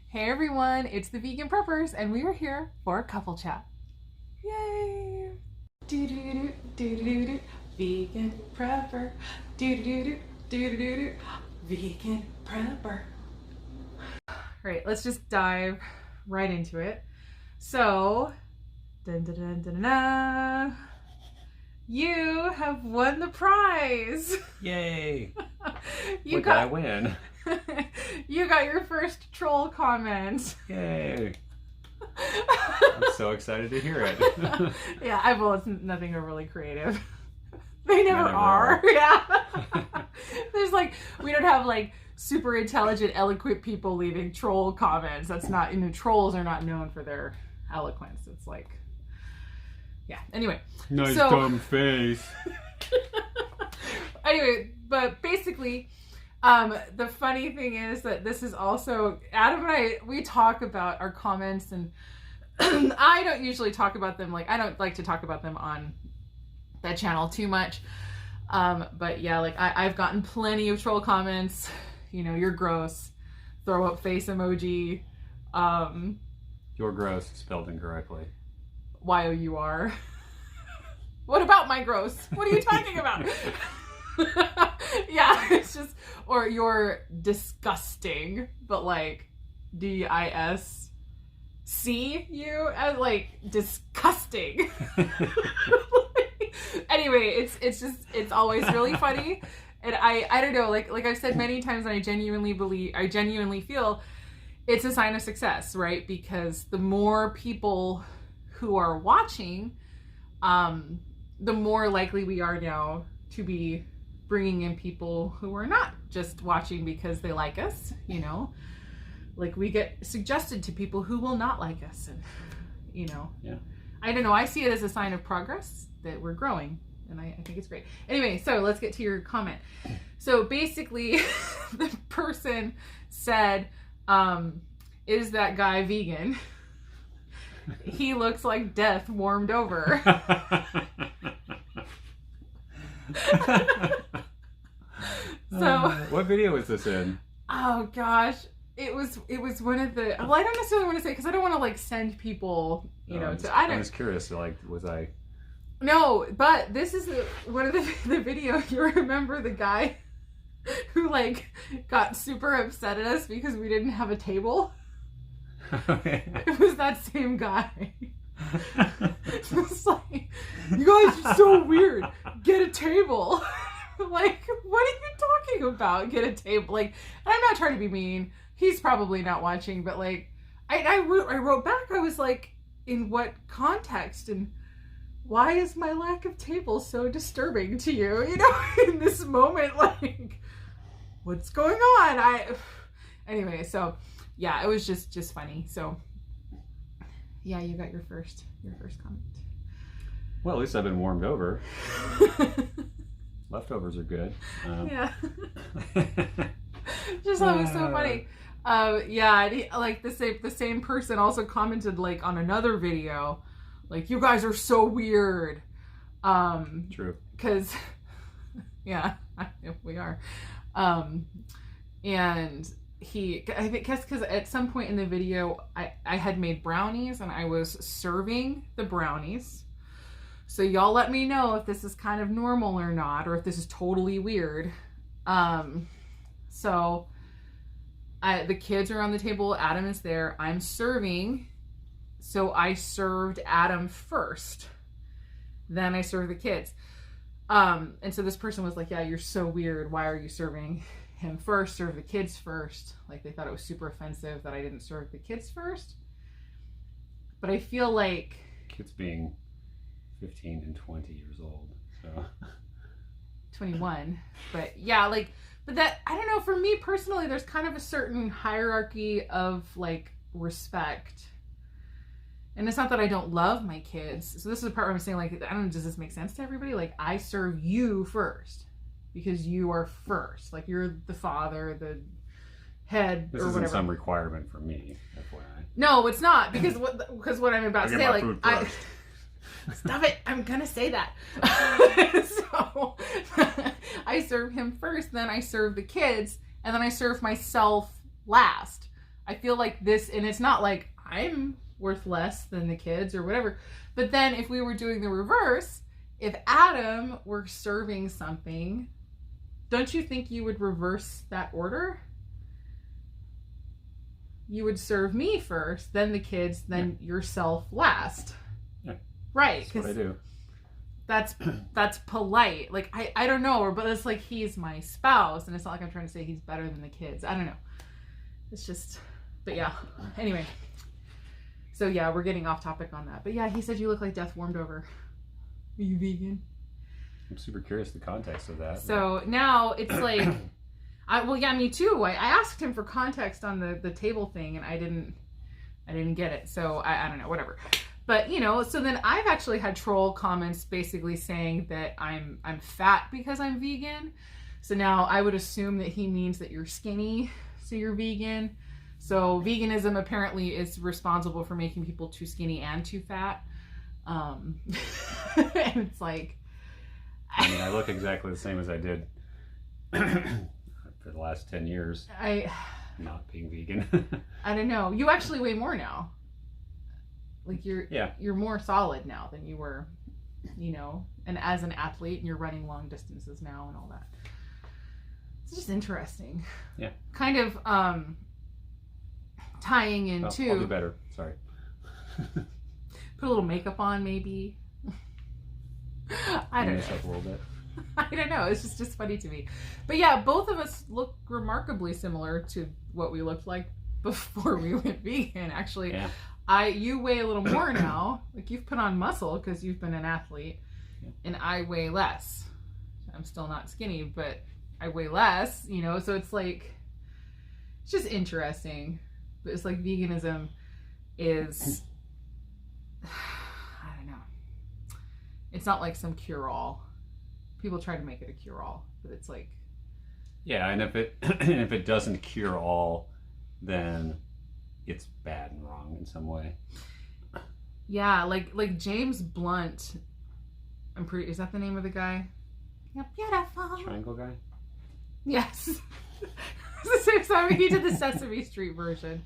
Hey everyone, it's the Vegan Preppers, and we are here for a couple chat. Yay! Do-do-do, do-do-do, Vegan Prepper. Do-do-do, do-do-do, Vegan Prepper. Alright, let's just dive right into it. So, dun, dun, dun, dun, dun, you have won the prize! Yay! What did I win? You got your first troll comment. Yay! I'm so excited to hear it. Yeah, well, it's nothing overly creative. They never are. Yeah. There's like, we don't have like super intelligent, eloquent people leaving troll comments. That's not, trolls are not known for their eloquence. It's like, yeah. Anyway. Nice dumb face. Anyway, but basically, the funny thing is that this is also, Adam and I, we talk about our comments, and I don't usually talk about them, like, I don't like to talk about them on that channel too much. But yeah, like, I've gotten plenty of troll comments, you're gross, throw up face emoji. You're gross, spelled incorrectly. Y-O-U-R. What about my gross? What are you talking about? Yeah, it's just, or you're disgusting, but like D-I-S-C-U as like disgusting. Anyway, it's always really funny. And I don't know, like I've said many times, and I genuinely feel it's a sign of success, right? Because the more people who are watching, the more likely we are now to be bringing in people who are not just watching because they like us, like we get suggested to people who will not like us, and yeah, I don't know, I see it as a sign of progress that we're growing, and I think it's great. Anyway, so let's get to your comment. So basically, the person said, is that guy vegan? He looks like death warmed over. So what video was this in? Oh gosh, it was one of the, well, I don't necessarily want to say, because I don't want to like send people, I'm just curious, like, was I? No, but this is one of the video. You remember the guy who like got super upset at us because we didn't have a table? Okay. It was that same guy. It was like, you guys are so weird. Get a table. Like, what are you talking about? Get a table. Like, and I'm not trying to be mean. He's probably not watching, but like, I wrote back. I was like, in what context and why is my lack of table so disturbing to you? In this moment, like, what's going on? Anyway, so yeah, it was just funny. So yeah, you got your first comment. Well, at least I've been warmed over. Leftovers are good. Yeah. Just thought it was so funny. Yeah, like the same person also commented like on another video, like, you guys are so weird. True. Because, yeah, we are. And I think because at some point in the video, I had made brownies and I was serving the brownies. So y'all let me know if this is kind of normal or not, or if this is totally weird. So the kids are on the table. Adam is there. I'm serving. So I served Adam first. Then I served the kids. And so this person was like, yeah, you're so weird. Why are you serving him first? Serve the kids first. Like, they thought it was super offensive that I didn't serve the kids first. But I feel like kids being 15 and 20 years old, so 21, but yeah, like, but that, I don't know, for me personally, there's kind of a certain hierarchy of like respect, and it's not that I don't love my kids. So this is the part where I'm saying, like, I don't know, does this make sense to everybody? Like, I serve you first because you are first, like, you're the father, the head, this or isn't whatever. some requirement for me, FYI. No, it's not, because what I'm about to say, like, stop it, I'm gonna say that. So I serve him first, then I serve the kids, and then I serve myself last. I feel like this, and it's not like I'm worth less than the kids or whatever. But then if we were doing the reverse, if Adam were serving something, don't you think you would reverse that order? You would serve me first, then the kids, then yourself last. Yeah. Right. That's what I do. That's polite. Like, I don't know, but it's like he's my spouse, and it's not like I'm trying to say he's better than the kids. I don't know. It's just, but yeah. Anyway. So yeah, we're getting off topic on that. But yeah, he said you look like death warmed over. Are you vegan? I'm super curious the context of that. So now it's like, well, yeah, me too. I asked him for context on the table thing, and I didn't get it. So I don't know, whatever. But you know, so then I've actually had troll comments basically saying that I'm fat because I'm vegan. So now I would assume that he means that you're skinny, so you're vegan. So veganism apparently is responsible for making people too skinny and too fat. And it's like, I mean, I look exactly the same as I did for the last 10 years. Not being vegan. I don't know. You actually weigh more now. Like you're more solid now than you were, you know, and as an athlete, and you're running long distances now and all that. It's just interesting. Yeah. Kind of tying into. I'll do better. Sorry. Put a little makeup on, maybe. I don't know. Up a little bit. I don't know. It's just funny to me. But yeah, both of us look remarkably similar to what we looked like before we went vegan. Actually, yeah. You weigh a little more now. Like you've put on muscle because you've been an athlete, and I weigh less. I'm still not skinny, but I weigh less. You know, so it's like it's just interesting. But it's like veganism is. I don't know. It's not like some cure-all. People try to make it a cure-all, but it's like. Yeah, and if it doesn't cure all, then it's bad and wrong in some way. Yeah, like James Blunt. Is that the name of the guy? You're beautiful. Triangle guy? Yes. It's the same song. He did the Sesame Street version.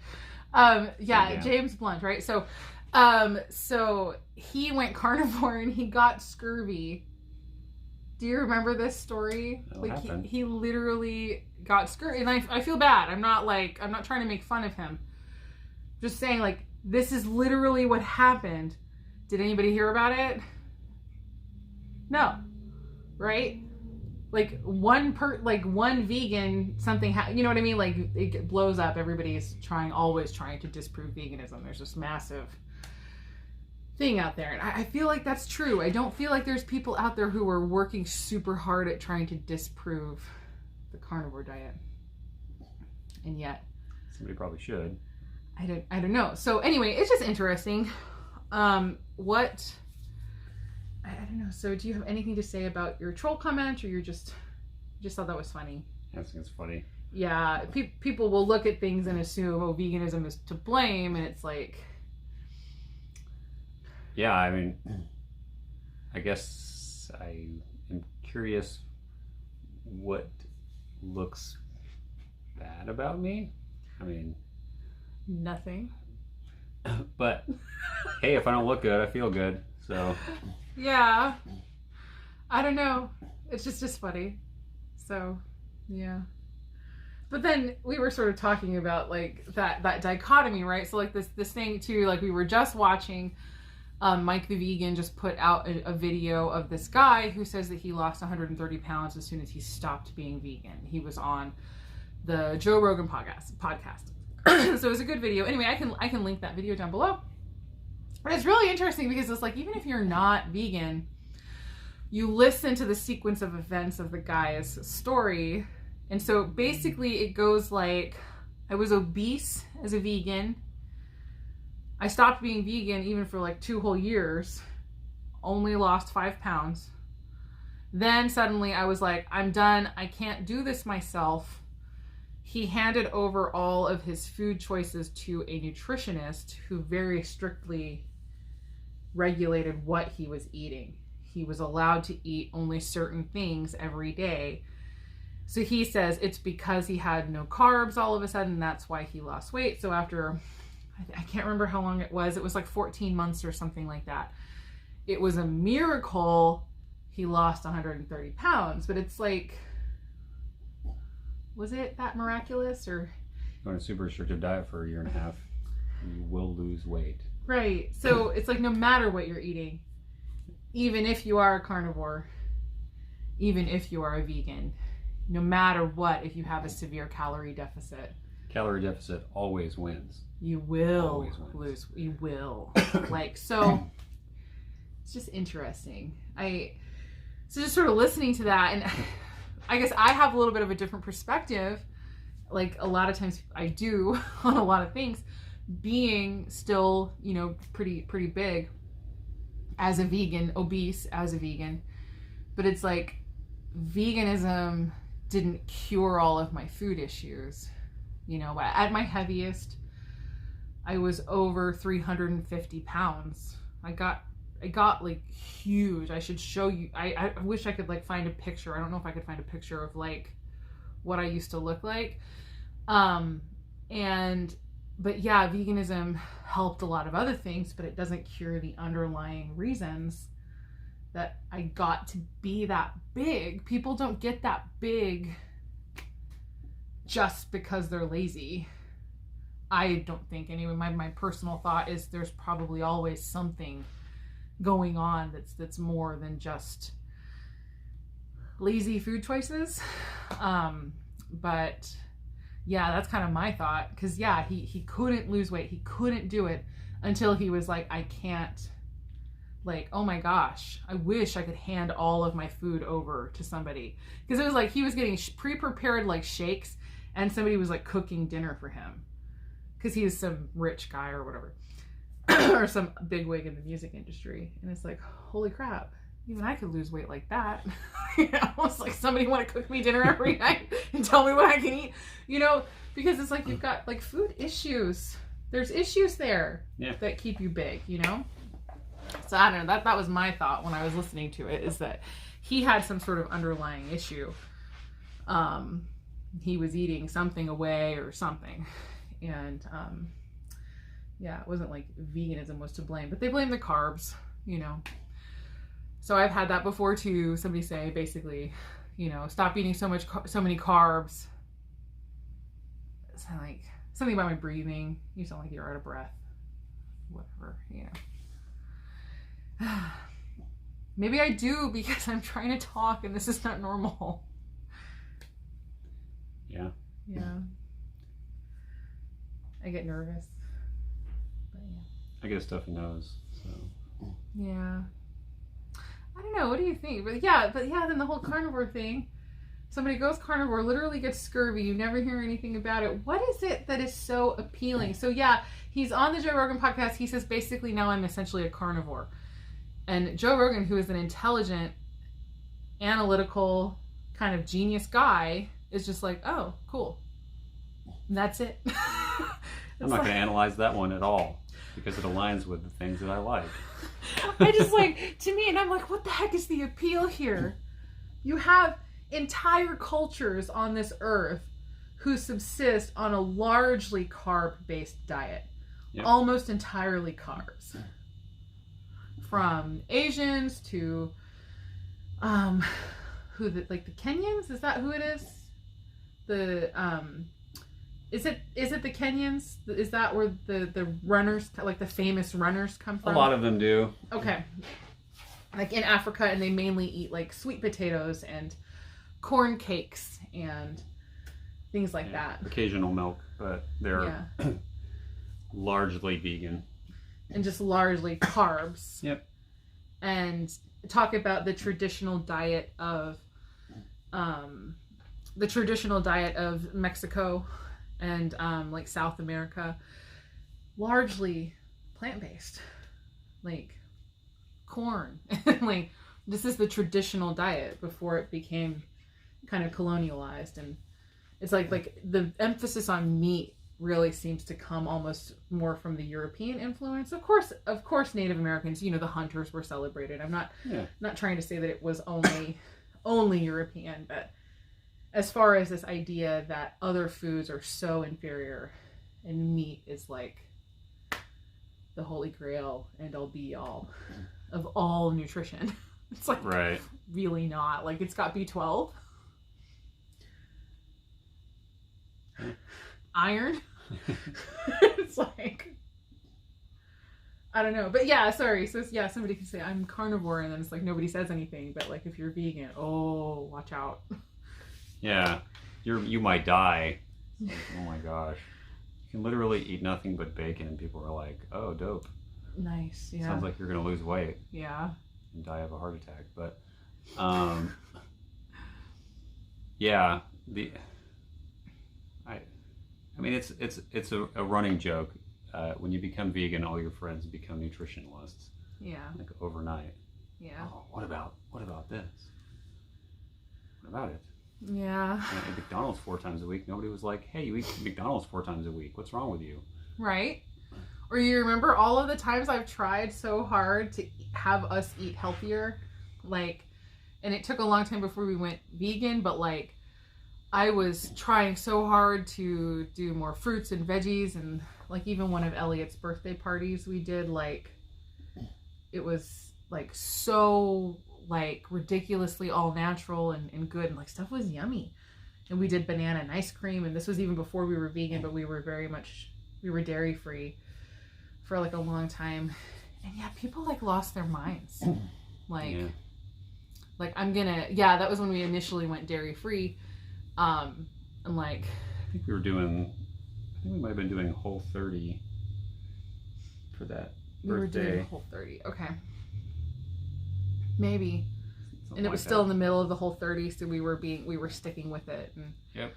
Yeah, James Blunt, right? So he went carnivore and he got scurvy. Do you remember this story? Like he literally got scurvy, and I feel bad. I'm not trying to make fun of him. Just saying, like, this is literally what happened. Did anybody hear about it? No. Right? Like one vegan something you know what I mean? Like it blows up. Everybody's always trying to disprove veganism. There's this massive thing out there, and I feel like that's true. I don't feel like there's people out there who are working super hard at trying to disprove the carnivore diet, and yet somebody probably should. I don't know. So anyway, it's just interesting. I don't know. So do you have anything to say about your troll comment, or you just thought that was funny? I think it's funny. Yeah, people will look at things and assume, oh, veganism is to blame, and it's like. Yeah, I mean, I guess I am curious what looks bad about me. I mean, nothing. But hey, if I don't look good, I feel good. So yeah, I don't know. It's just funny. So yeah. But then we were sort of talking about like that dichotomy, right? So like this thing too, like we were just watching. Mike the Vegan just put out a video of this guy who says that he lost 130 pounds as soon as he stopped being vegan. He was on the Joe Rogan podcast. So it was a good video. Anyway, I can link that video down below. But it's really interesting because it's like, even if you're not vegan, you listen to the sequence of events of the guy's story. And so basically it goes like, I was obese as a vegan. I stopped being vegan even for like 2 whole years, only lost 5 pounds. Then suddenly I was like, I'm done. I can't do this myself. He handed over all of his food choices to a nutritionist who very strictly regulated what he was eating. He was allowed to eat only certain things every day. So he says it's because he had no carbs all of a sudden. That's why he lost weight. So after, I can't remember how long it was. It was like 14 months or something like that. It was a miracle he lost 130 pounds. But it's like, was it that miraculous? Or on a super restrictive diet for a year and a half, you will lose weight. Right. So it's like no matter what you're eating, even if you are a carnivore, even if you are a vegan, no matter what, if you have a severe calorie deficit. Calorie deficit always wins. You will always wins. lose. You will. Like, so it's just interesting. So just sort of listening to that, and I guess I have a little bit of a different perspective. Like a lot of times I do on a lot of things, being still, you know, pretty big as a vegan, obese as a vegan. But it's like veganism didn't cure all of my food issues. You know, at my heaviest, I was over 350 pounds. I got like huge. I should show you. I wish I could like find a picture. I don't know if I could find a picture of like what I used to look like. But yeah, veganism helped a lot of other things, but it doesn't cure the underlying reasons that I got to be that big. People don't get that big just because they're lazy. I don't think anyway. My personal thought is there's probably always something going on that's more than just lazy food choices. But yeah, that's kind of my thought. Because yeah, he couldn't lose weight. He couldn't do it until he was like, I can't. Like, oh my gosh, I wish I could hand all of my food over to somebody. Because it was like he was getting pre-prepared like shakes, and somebody was like cooking dinner for him. Because he was some rich guy or whatever. Or some bigwig in the music industry. And it's like, holy crap, even I could lose weight like that. You know, it's like somebody want to cook me dinner every night and tell me what I can eat. You know, because it's like you've got like food issues. There's issues there that keep you big, you know? So I don't know, that was my thought when I was listening to it, is that he had some sort of underlying issue. He was eating something away or something. And yeah, it wasn't like veganism was to blame, but they blame the carbs, you know. So I've had that before too. Somebody say basically, you know, stop eating so many carbs. It's like something about my breathing. You sound like you're out of breath. Whatever, you know. Maybe I do because I'm trying to talk and this is not normal. Yeah. Yeah. I get nervous. But yeah. I get a stuffy nose, so. Yeah. I don't know. What do you think? But yeah, then the whole carnivore thing. Somebody goes carnivore, literally gets scurvy. You never hear anything about it. What is it that is so appealing? So yeah, he's on the Joe Rogan podcast. He says basically now I'm essentially a carnivore. And Joe Rogan, who is an intelligent, analytical, kind of genius guy, is just like, oh, cool. And that's it. I'm not going to analyze that one at all because it aligns with the things that I like. I just like, to me, and I'm like, what the heck is the appeal here? You have entire cultures on this earth who subsist on a largely carb-based diet. Yep. Almost entirely carbs. From Asians to the Kenyans? Is that who it is? Is it the Kenyans? Is that where the runners, like the famous runners, come from? A lot of them do. Okay. Like in Africa, and they mainly eat like sweet potatoes and corn cakes and things like that. Occasional milk, but they're largely vegan. And just largely carbs. Yep. And talk about the traditional diet of Mexico and like South America, largely plant-based, like corn. Like this is the traditional diet before it became kind of colonialized, and it's like the emphasis on meat really seems to come almost more from the European influence. Of course, Native Americans, you know, the hunters were celebrated. I'm not trying to say that it was only European, but as far as this idea that other foods are so inferior and meat is like the holy grail and all be all of all nutrition. It's like right. Really not. Like it's got B12, iron. It's like, I don't know. But yeah, sorry. So yeah, somebody can say I'm carnivore and then it's like nobody says anything. But like if you're vegan, oh, watch out. Yeah. You might die. Like, oh my gosh. You can literally eat nothing but bacon and people are like, oh, dope. Nice. Yeah. Sounds like you're going to lose weight. Yeah. And die of a heart attack. But yeah, I mean it's a running joke. When you become vegan, all your friends become nutritionalists. Yeah. Like overnight. Yeah. Oh, what about this? What about it? Yeah. I ate McDonald's 4 times a week. Nobody was like, hey, you eat McDonald's 4 times a week. What's wrong with you? Right. Or you remember all of the times I've tried so hard to have us eat healthier, like, and it took a long time before we went vegan, but like I was trying so hard to do more fruits and veggies, and like even one of Elliot's birthday parties we did, like it was like so like ridiculously all natural and good, and like stuff was yummy. And we did banana and ice cream, and this was even before we were vegan, but we were dairy free for like a long time. And yeah, people like lost their minds. Like, yeah. Like that was when we initially went dairy free. And like, I think we might have been doing Whole30 for that birthday. We were doing Whole30. Okay. Maybe. Something And it was like still that. in the middle of the Whole30, so we were sticking with it. And Yep.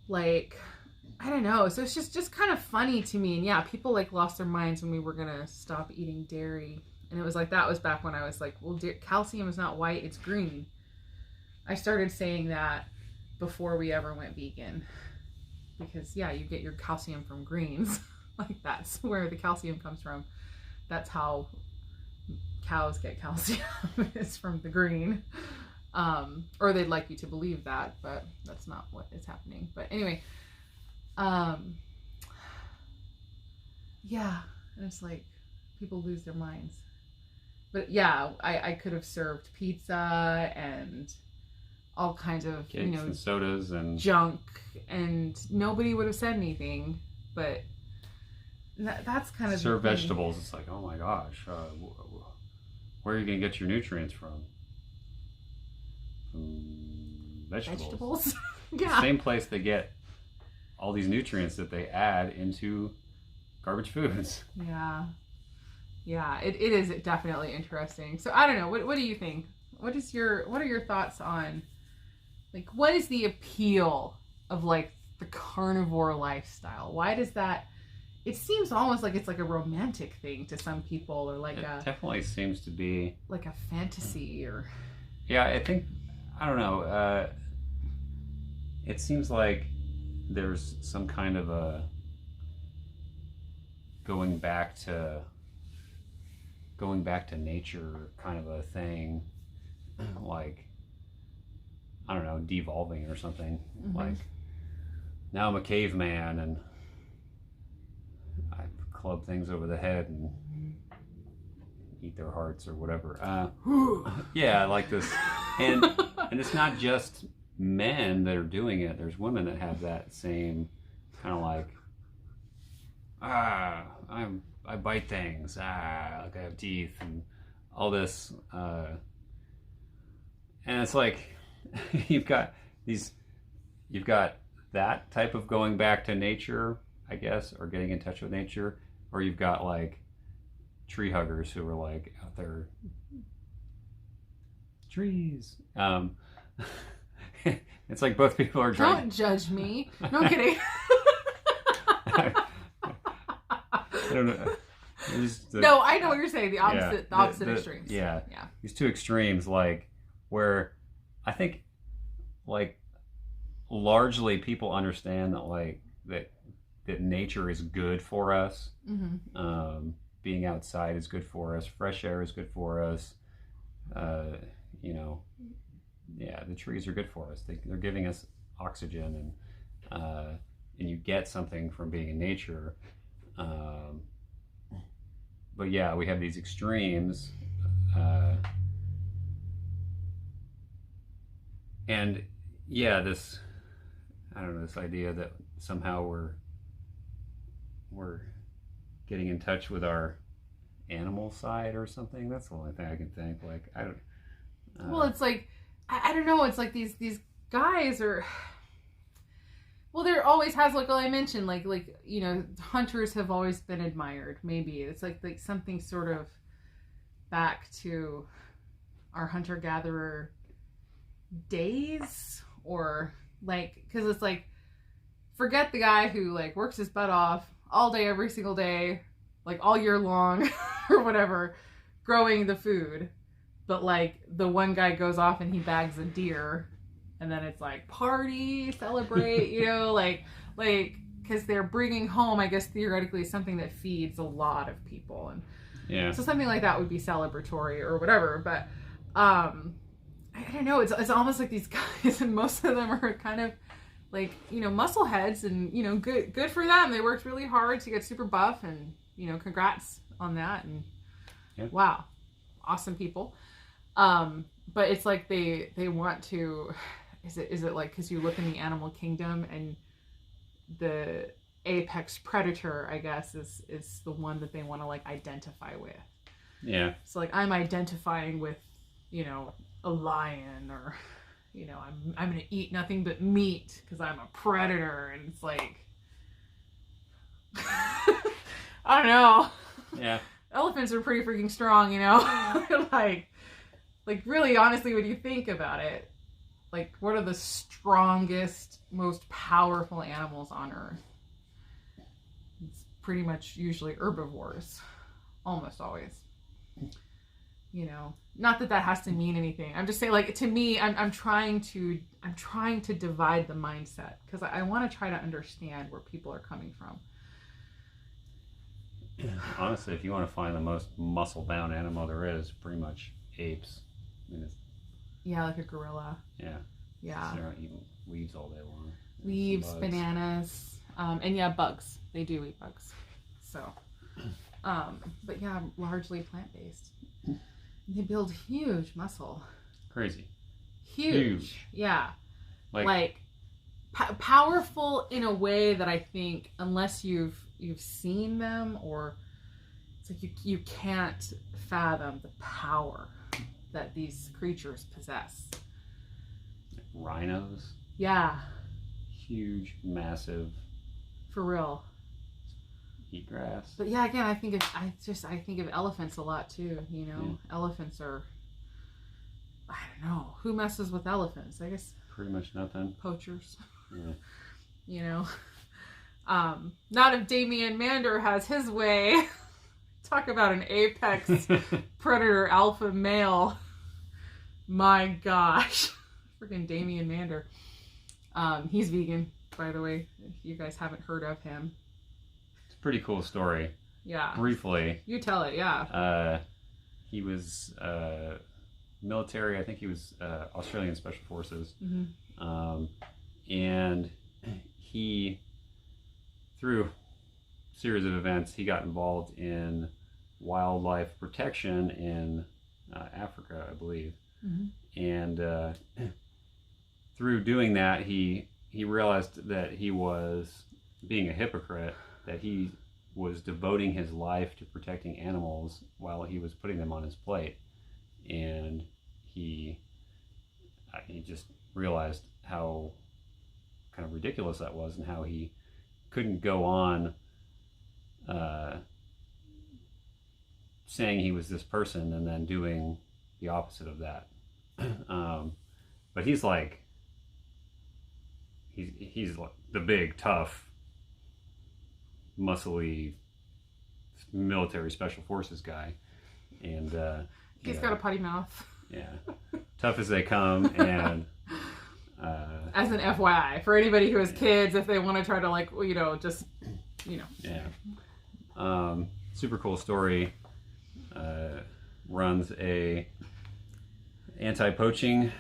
like, I don't know. So it's just kind of funny to me. And yeah, people like lost their minds when we were gonna stop eating dairy. And it was like, that was back when I was like, well, calcium is not white, it's green. I started saying that before we ever went vegan. Because yeah, you get your calcium from greens. Like that's where the calcium comes from. That's how cows get calcium, is from the green. Or they'd like you to believe that, but that's not what is happening. But anyway, yeah, and it's like people lose their minds. But yeah, I could have served pizza and all kinds of Cakes and sodas and junk, and nobody would have said anything. But that's kind of serve vegetables. It's like, oh my gosh, where are you going to get your nutrients from? Vegetables. Yeah. The same place they get all these nutrients that they add into garbage foods. Yeah. Yeah, it is definitely interesting. So I don't know. What do you think? What are your thoughts on, like, what is the appeal of like the carnivore lifestyle? Why does that? It seems almost like it's like a romantic thing to some people, or like It definitely seems to be like a fantasy, or yeah. I don't know. It seems like there's some kind of a going back to nature kind of a thing, like, I don't know, devolving or something. Mm-hmm. Like, now I'm a caveman and I club things over the head and eat their hearts or whatever. Yeah, like this. And it's not just men that are doing it. There's women that have that same kind of like, I bite things, like I have teeth and all this. And it's like, you've got that type of going back to nature, I guess, or getting in touch with nature, or you've got like tree huggers who are like out there, trees. It's like both people are trying. Don't judge me. No kidding. I don't know. No, I know what you're saying. The opposite extremes. Yeah. These two extremes, like, where I think, like, largely people understand that, like, that nature is good for us. Mm-hmm. Being outside is good for us. Fresh air is good for us. The trees are good for us. They're giving us oxygen, and you get something from being in nature. But yeah, we have these extremes, and yeah, this, I don't know, this idea that somehow we're getting in touch with our animal side or something. That's the only thing I can think. Like, I don't. Well, it's like, I don't know. It's like these guys are. Well, there always has, like I mentioned, like you know, hunters have always been admired. Maybe it's like something sort of back to our hunter-gatherer days, or like, because it's like, forget the guy who like works his butt off all day, every single day, like all year long, or whatever, growing the food, but like the one guy goes off and he bags a deer. And then it's like party, celebrate, you know, like, because they're bringing home, I guess, theoretically, something that feeds a lot of people. And yeah. So something like that would be celebratory or whatever. But I don't know. It's almost like these guys, and most of them are kind of like, you know, muscle heads, and, you know, good for them. They worked really hard to get super buff, and, you know, congrats on that. And wow, awesome people. But it's like they want to. Is it like, because you look in the animal kingdom and the apex predator, I guess, is the one that they want to like identify with. Yeah. So like, I'm identifying with, you know, a lion, or, you know, I'm gonna eat nothing but meat because I'm a predator, and it's like, I don't know. Yeah. Elephants are pretty freaking strong, you know. like really, honestly, when you think about it. Like, what are the strongest, most powerful animals on Earth? It's pretty much usually herbivores. Almost always. You know, not that has to mean anything. I'm just saying, like, to me, I'm trying to divide the mindset, because I want to try to understand where people are coming from. Honestly, if you want to find the most muscle-bound animal there is, pretty much apes. I mean, yeah, like a gorilla. Yeah. Yeah. They're not eating leaves all day long. Leaves, bananas, and yeah, bugs. They do eat bugs. So, but yeah, largely plant-based. They build huge muscle. Crazy. Huge. Yeah. Like powerful in a way that I think, unless you've seen them, or it's like you can't fathom the power that these creatures possess. Rhinos. Yeah. Huge, massive. For real. Eat grass. But yeah, again, I think of elephants a lot too. You know, yeah. Elephants are. I don't know who messes with elephants. I guess pretty much nothing. Poachers. Yeah. You know, not if Damian Mander has his way. Talk about an apex predator alpha male. My gosh. Freaking Damian Mander. He's vegan, by the way, if you guys haven't heard of him. It's a pretty cool story. Yeah. Briefly. You tell it, yeah. He was military. I think he was Australian Special Forces. Mm-hmm. And he, through a series of events, he got involved in wildlife protection in Africa, I believe. Mm-hmm. And through doing that, he realized that he was being a hypocrite, that he was devoting his life to protecting animals while he was putting them on his plate. And he just realized how kind of ridiculous that was, and how he couldn't go on saying he was this person and then doing the opposite of that. But he's like the big, tough, muscly military special forces guy, and he's got a potty mouth. Yeah, tough as they come. And as an FYI for anybody who has kids, if they want to try to, like, you know, just, you know. Yeah. Super cool story. Runs a anti-poaching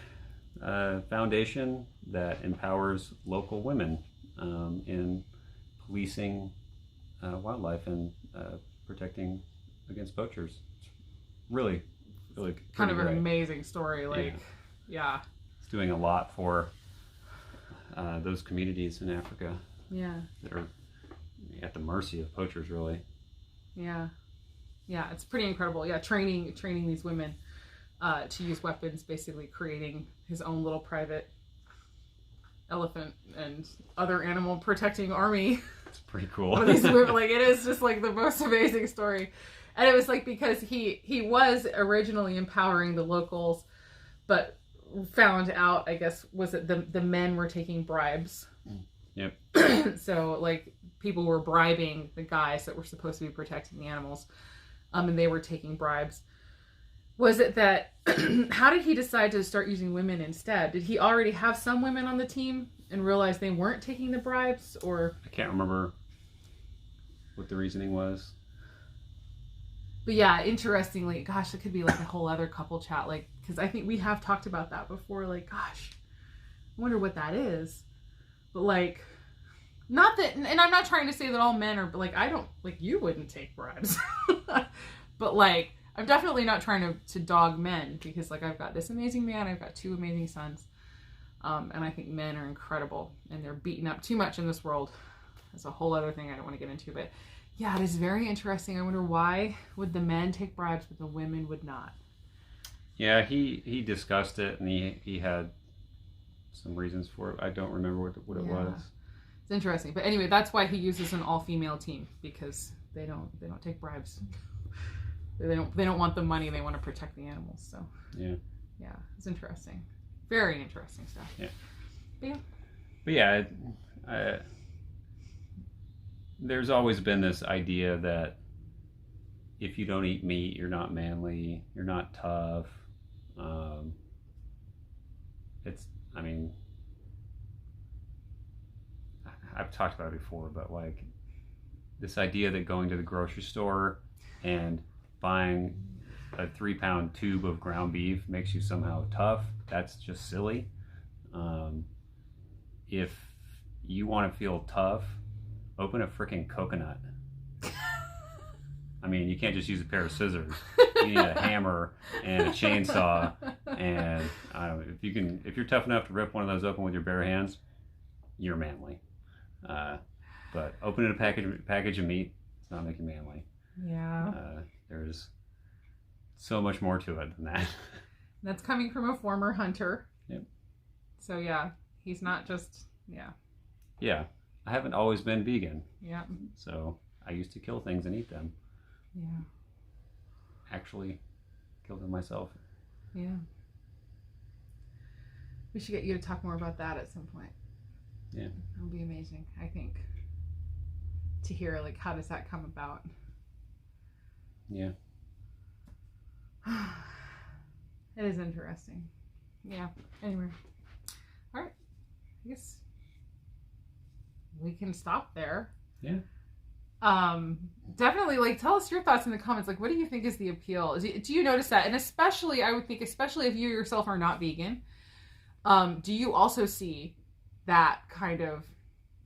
foundation that empowers local women in policing wildlife and protecting against poachers. It's really kind of great. an amazing story. Like, yeah. It's doing a lot for those communities in Africa. Yeah. That are at the mercy of poachers, really. Yeah. Yeah, it's pretty incredible. Yeah, training these women to use weapons, basically creating his own little private elephant and other animal protecting army. It's pretty cool. These women, like, it is just like the most amazing story. And it was like because he was originally empowering the locals, but found out, I guess, was that the men were taking bribes. Yep. So like people were bribing the guys that were supposed to be protecting the animals, and they were taking bribes. Was it that? How did he decide to start using women instead? Did he already have some women on the team and realize they weren't taking the bribes, or? I can't remember what the reasoning was. But yeah, interestingly, gosh, it could be like a whole other couple chat, like, because I think we have talked about that before. Like, gosh, I wonder what that is. But like, not that, and I'm not trying to say that all men are, but like, I don't, like, you wouldn't take bribes. But like, I'm definitely not trying to dog men, because like I've got this amazing man, I've got 2 amazing sons, and I think men are incredible, and they're beaten up too much in this world. That's a whole other thing I don't want to get into, but yeah, it is very interesting. I wonder why would the men take bribes but the women would not? Yeah, he discussed it, and he had some reasons for it. I don't remember what it was. It's interesting, but anyway, that's why he uses an all-female team, because they don't take bribes. They don't want the money. They want to protect the animals. So yeah, it's interesting. Very interesting stuff. Yeah. But yeah, there's always been this idea that if you don't eat meat, you're not manly, you're not tough. I mean, I've talked about it before, but like this idea that going to the grocery store and buying a 3-pound tube of ground beef makes you somehow tough, that's just silly. If you want to feel tough, open a freaking coconut. I mean, you can't just use a pair of scissors. You need a hammer and a chainsaw, and I don't know, if you're tough enough to rip one of those open with your bare hands, you're manly. But opening a package of meat, it's not making manly. Yeah. There's so much more to it than that. That's coming from a former hunter. Yep. So yeah, he's not just Yeah, I haven't always been vegan. Yeah. So I used to kill things and eat them. Yeah. Actually killed them myself. Yeah. We should get you to talk more about that at some point. Yeah. It'll be amazing, I think, to hear, like, how does that come about? Yeah. It is interesting. Yeah. Anyway. All right. I guess we can stop there. Yeah. Definitely, like, tell us your thoughts in the comments. Like, what do you think is the appeal? Do you notice that? And especially, I would think, especially if you yourself are not vegan, do you also see that kind of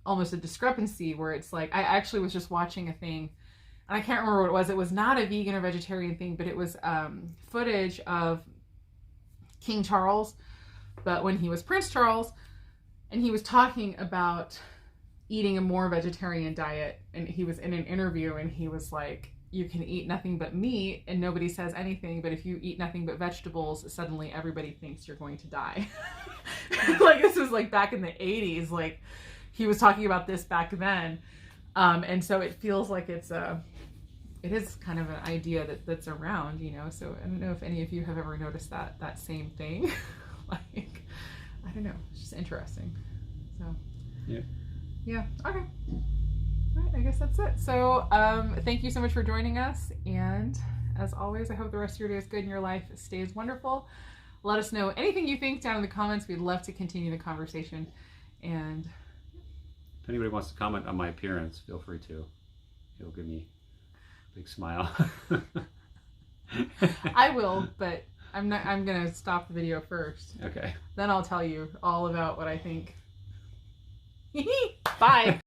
almost a discrepancy where it's like, I actually was just watching a thing, and I can't remember what it was. It was not a vegan or vegetarian thing, but it was footage of King Charles, but when he was Prince Charles, and he was talking about eating a more vegetarian diet, and he was in an interview, and he was like, you can eat nothing but meat and nobody says anything, but if you eat nothing but vegetables, suddenly everybody thinks you're going to die. Like, this was like back in the 80s, like he was talking about this back then, and so it feels like it is kind of an idea that's around, you know. So I don't know if any of you have ever noticed that same thing. Like, I don't know, it's just interesting. So yeah, okay. All right, I guess that's it. So thank you so much for joining us, and as always, I hope the rest of your day is good and your life stays wonderful. Let us know anything you think down in the comments. We'd love to continue the conversation. And if anybody wants to comment on my appearance, feel free to. It'll give me a big smile. I will, but I'm gonna stop the video first. Okay. Then I'll tell you all about what I think. Bye.